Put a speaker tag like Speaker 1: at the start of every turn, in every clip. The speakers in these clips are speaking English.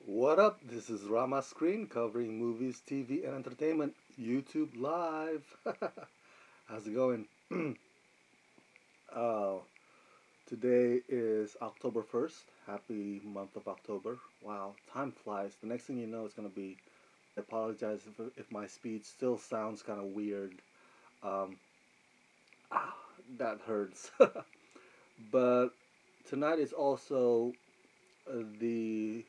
Speaker 1: What up? This is Rama Screen covering movies, TV, and entertainment. YouTube Live. How's it going? uh, Today is October 1st. Happy month of October. Wow, time flies. The next thing you know, it's going to be. I apologize if my speed still sounds kind of weird. Um, ah, that hurts. But tonight is also the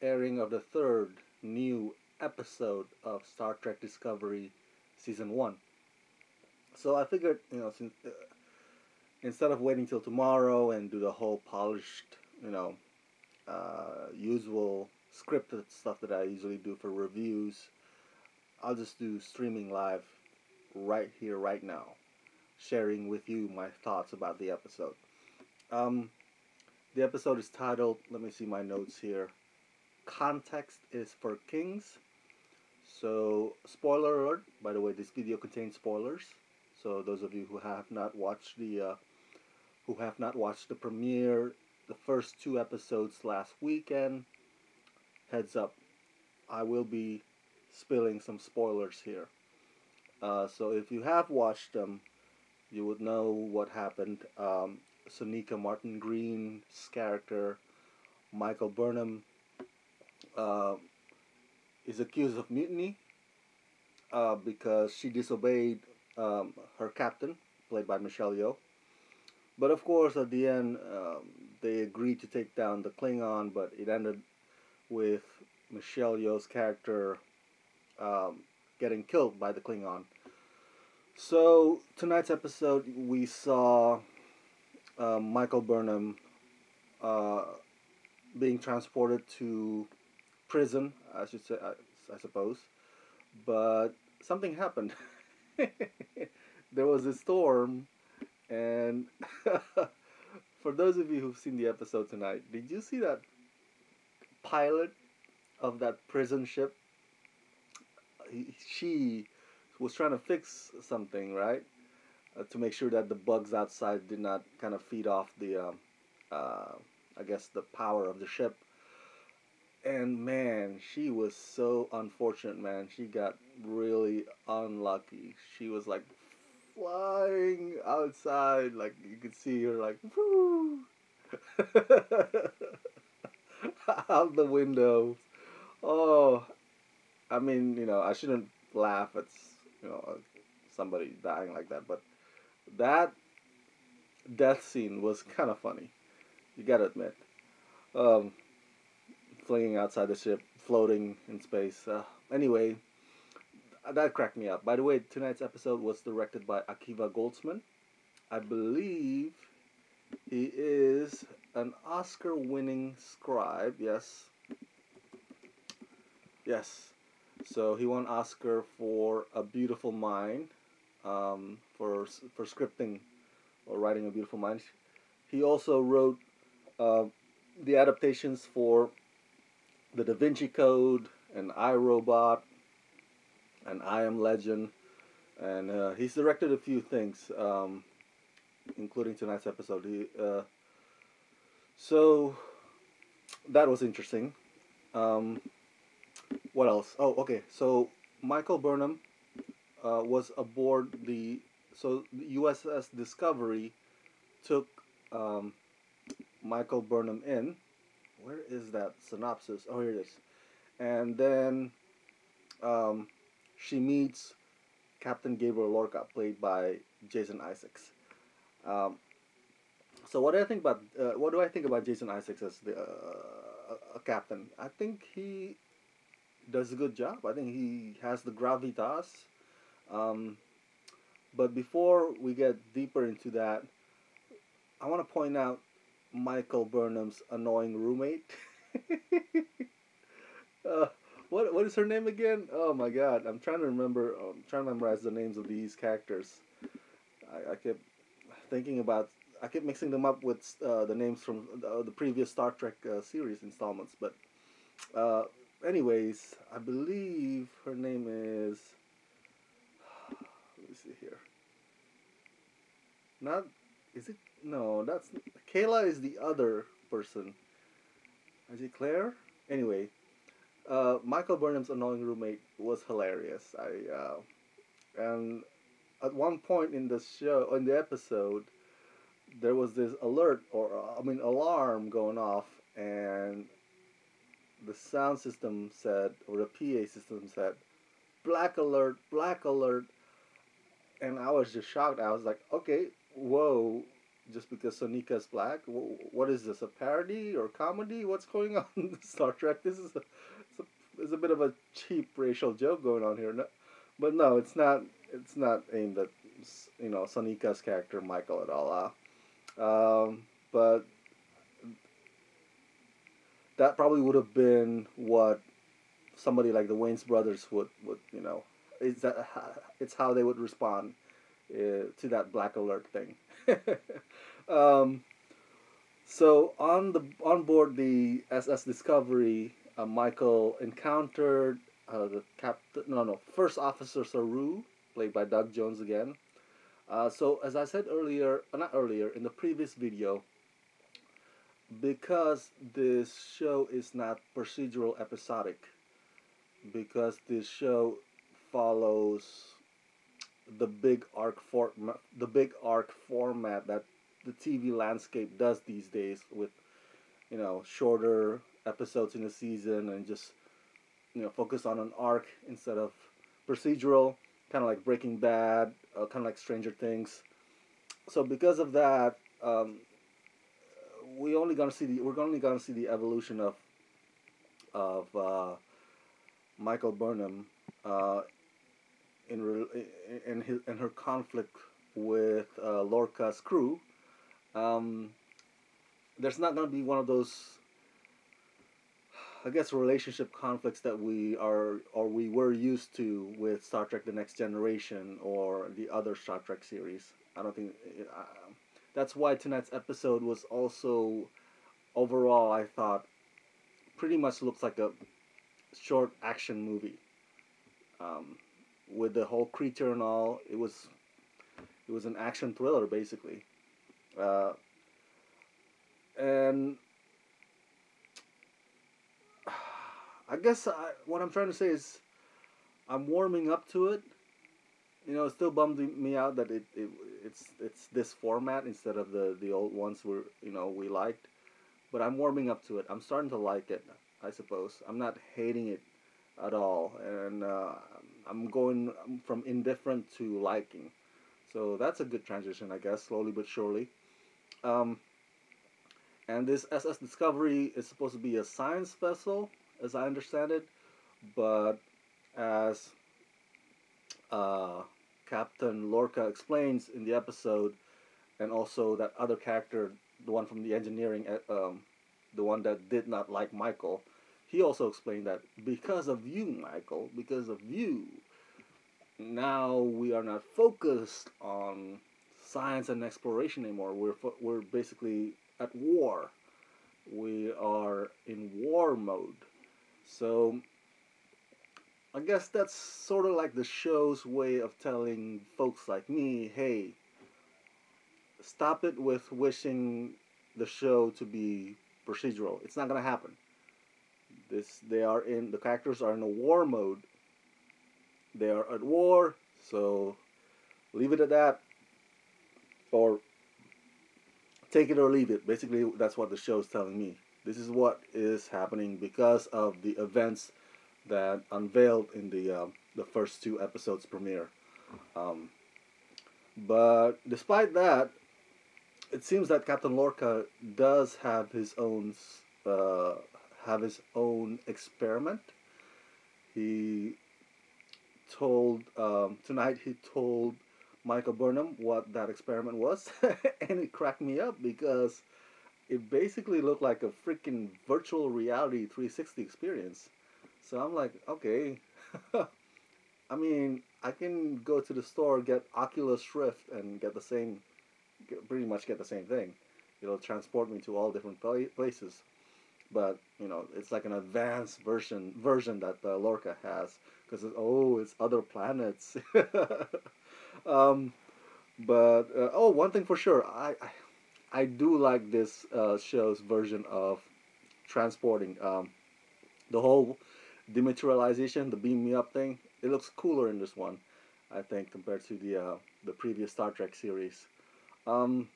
Speaker 1: airing of the third new episode of Star Trek Discovery Season 1. So I figured, instead of waiting till tomorrow and do the whole polished, usual scripted stuff that I usually do for reviews, I'll just do streaming live right here, right now, sharing with you my thoughts about the episode. Um, the episode is titled, let me see my notes here, Context is for Kings. So, spoiler alert. By the way, this video contains spoilers. So, those of you who have not watched the premiere, the first two episodes last weekend, heads up, I will be spilling some spoilers here. So, if you have watched them, you would know what happened. Sonika Martin Green's character, Michael Burnham, uh, is accused of mutiny because she disobeyed her captain, played by Michelle Yeoh. But of course, at the end, they agreed to take down the Klingon, but it ended with Michelle Yeoh's character um, getting killed by the Klingon. So tonight's episode, we saw Michael Burnham uh, being transported to prison, I should say, I suppose. But something happened. There was a storm, and for those of you who've seen the episode tonight, did you see that pilot of that prison ship? She was trying to fix something, right? To make sure that the bugs outside did not kind of feed off uh, I guess, the power of the ship. And man, she was so unfortunate, man. She got really unlucky. She was like flying outside, like you could see her like woo out the window. Oh, I mean, I shouldn't laugh at somebody dying like that, but that death scene was kind of funny. You gotta admit. Um, Flinging outside the ship, floating in space. Anyway, that cracked me up. By the way, tonight's episode was directed by Akiva Goldsman. I believe he is an Oscar-winning scribe. Yes, yes. So he won Oscar for A Beautiful Mind, for scripting or writing A Beautiful Mind. He also wrote uh, the adaptations for The Da Vinci Code and I, Robot and I Am Legend, and he's directed a few things, including tonight's episode. So that was interesting. Um, what else? Oh, okay. So Michael Burnham was aboard the USS Discovery took um, Michael Burnham in. Where is that synopsis? Oh, here it is. And then um, she meets Captain Gabriel Lorca, played by Jason Isaacs. Um, so what do I think about Jason Isaacs as a captain? I think he does a good job. I think he has the gravitas. Um, but before we get deeper into that, I want to point out Michael Burnham's annoying roommate. uh, what is her name again? Oh my God, I'm trying to remember. I'm trying to memorize the names of these characters. I kept thinking about. I kept mixing them up with the names from the previous Star Trek series installments. But uh, anyways, I believe her name is. Let me see here. Not is it? No, that's Kayla is the other person. Is it Claire? Anyway, Michael Burnham's annoying roommate was hilarious. And at one point in the show, in the episode, there was this alert or I mean alarm going off, and the sound system said, or the PA system said, black alert," and I was just shocked. I was like, okay, whoa. Just because Sonika's black, what is this? A parody or comedy? What's going on in Star Trek? It's a bit of a cheap racial joke going on here. No, but no, it's not. It's not aimed at Sonika's character Michael at all. But that probably would have been what somebody like the Wayne's brothers would is that it's how they would respond to that black alert thing. um, so on board the SS Discovery, Michael encountered the captain. No, First Officer Saru, played by Doug Jones again. So as I said earlier, not earlier, in the previous video, because this show is not procedural episodic, because this show follows the big arc format that the TV landscape does these days, with shorter episodes in a season, and just focus on an arc instead of procedural, kind of like Breaking Bad, kind of like Stranger Things. So because of that, we're only gonna see the evolution of Michael Burnham, uh, in her conflict with Lorca's crew. Um, there's not gonna be one of those, I guess, relationship conflicts that we were used to with Star Trek: The Next Generation or the other Star Trek series. I don't think that's why tonight's episode was also, overall, I thought, pretty much looks like a short action movie. Um, with the whole creature and all, it was an action thriller basically. Uh, and I guess what I'm trying to say is I'm warming up to it. It still bummed me out that it's this format instead of the old ones we liked. But I'm warming up to it. I'm starting to like it, I suppose. I'm not hating it at all, and I'm going from indifferent to liking. So that's a good transition, I guess, slowly but surely. Um, and this SS Discovery is supposed to be a science vessel, as I understand it, but as uh, Captain Lorca explains in the episode, and also that other character, the one from the engineering, the one that did not like Michael, he also explained that because of you, Michael, because of you, now we are not focused on science and exploration anymore. We're basically at war. We are in war mode. So I guess that's sort of like the show's way of telling folks like me, hey, stop it with wishing the show to be procedural. It's not gonna happen. The characters are in a war mode. They are at war, so leave it at that, or take it or leave it. Basically, that's what the show is telling me. This is what is happening because of the events that unveiled in the first two episodes premiere. Um, but despite that, it seems that Captain Lorca does uh, have his own experiment. He tonight he told Michael Burnham what that experiment was, and it cracked me up because it basically looked like a freaking virtual reality 360 experience. So I'm like, okay. I mean, I can go to the store, get Oculus Rift, and pretty much get the same thing. It'll transport me to all different places. But it's like an advanced version that Lorca has, because it's other planets. um, but one thing for sure, I do like this show's version of transporting. The whole dematerialization, the beam me up thing, it looks cooler in this one, I think, compared to the previous Star Trek series. Um,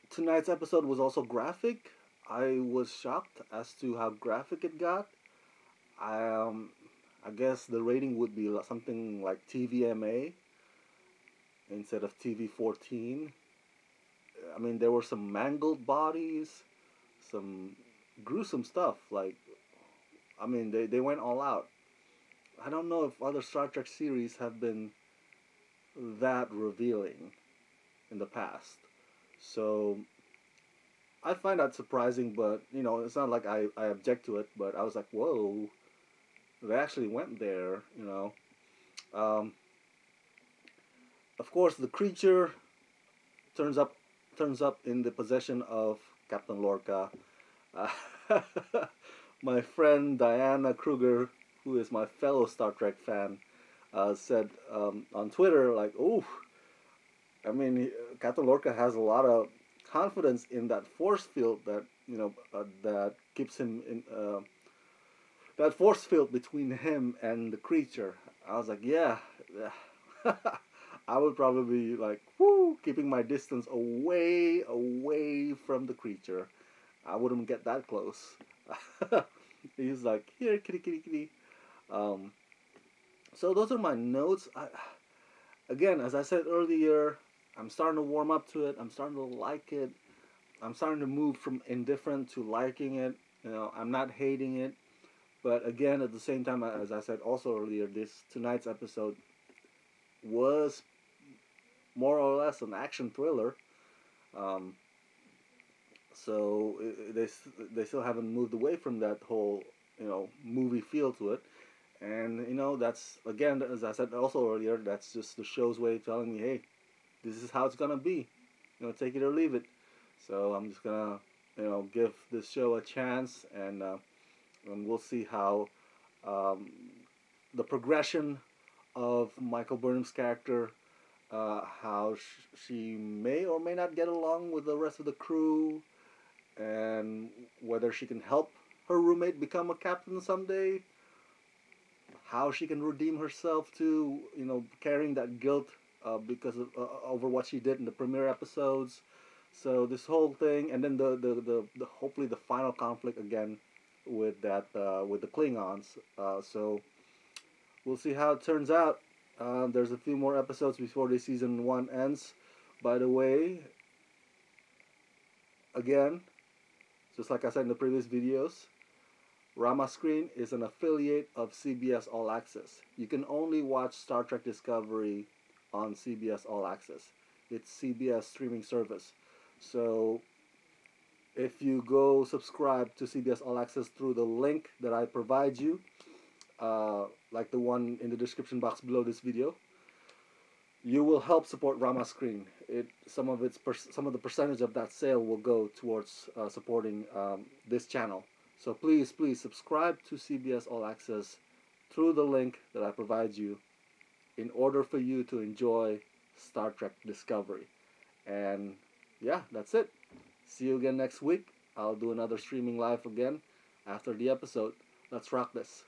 Speaker 1: Tonight's episode was also graphic. I was shocked as to how graphic it got. I I guess the rating would be something like TVMA instead of TV-14. I mean, there were some mangled bodies, some gruesome stuff. Like, I mean, they went all out. I don't know if other Star Trek series have been that revealing in the past. So I find that surprising, but it's not like I object to it, but I was like, whoa, they actually went there, Um, of course, the creature turns up turns up in the possession of Captain Lorca. Uh, my friend Diana Kruger, who is my fellow Star Trek fan, said on Twitter, like, "Oh, I mean, Captain Lorca has a lot of confidence in that force field that that keeps him in that force field between him and the creature." I was like, "Yeah, yeah." I would probably be like, "Whoo!" keeping my distance away from the creature. I wouldn't get that close. He's like, "Here, kitty, kitty, kitty." Um, so those are my notes. Again, as I said earlier, I'm starting to warm up to it. I'm starting to like it. I'm starting to move from indifferent to liking it. I'm not hating it, but again, at the same time, as I said also earlier, this tonight's episode was more or less an action thriller. Um, so they still haven't moved away from that whole movie feel to it, and that's again, as I said also earlier, that's just the show's way of telling me, hey, this is how it's gonna be. Take it or leave it. So I'm just gonna give this show a chance, and we'll see how um, the progression of Michael Burnham's character, how she may or may not get along with the rest of the crew, and whether she can help her roommate become a captain someday, how she can redeem herself to carrying that guilt because of over what she did in the premiere episodes. So this whole thing, and then the hopefully the final conflict again with that with the Klingons. So we'll see how it turns out. There's a few more episodes before the season one ends. By the way, again, just like I said in the previous videos, Rama Screen is an affiliate of CBS All Access. You can only watch Star Trek Discovery on CBS All Access. It's CBS streaming service. So if you go subscribe to CBS All Access through the link that I provide you, like the one in the description box below this video, you will help support Rama Screen. Some of the percentage of that sale will go towards supporting this channel. So please subscribe to CBS All Access through the link that I provide you in order for you to enjoy Star Trek Discovery. And yeah, that's it. See you again next week. I'll do another streaming live again after the episode. Let's rock this.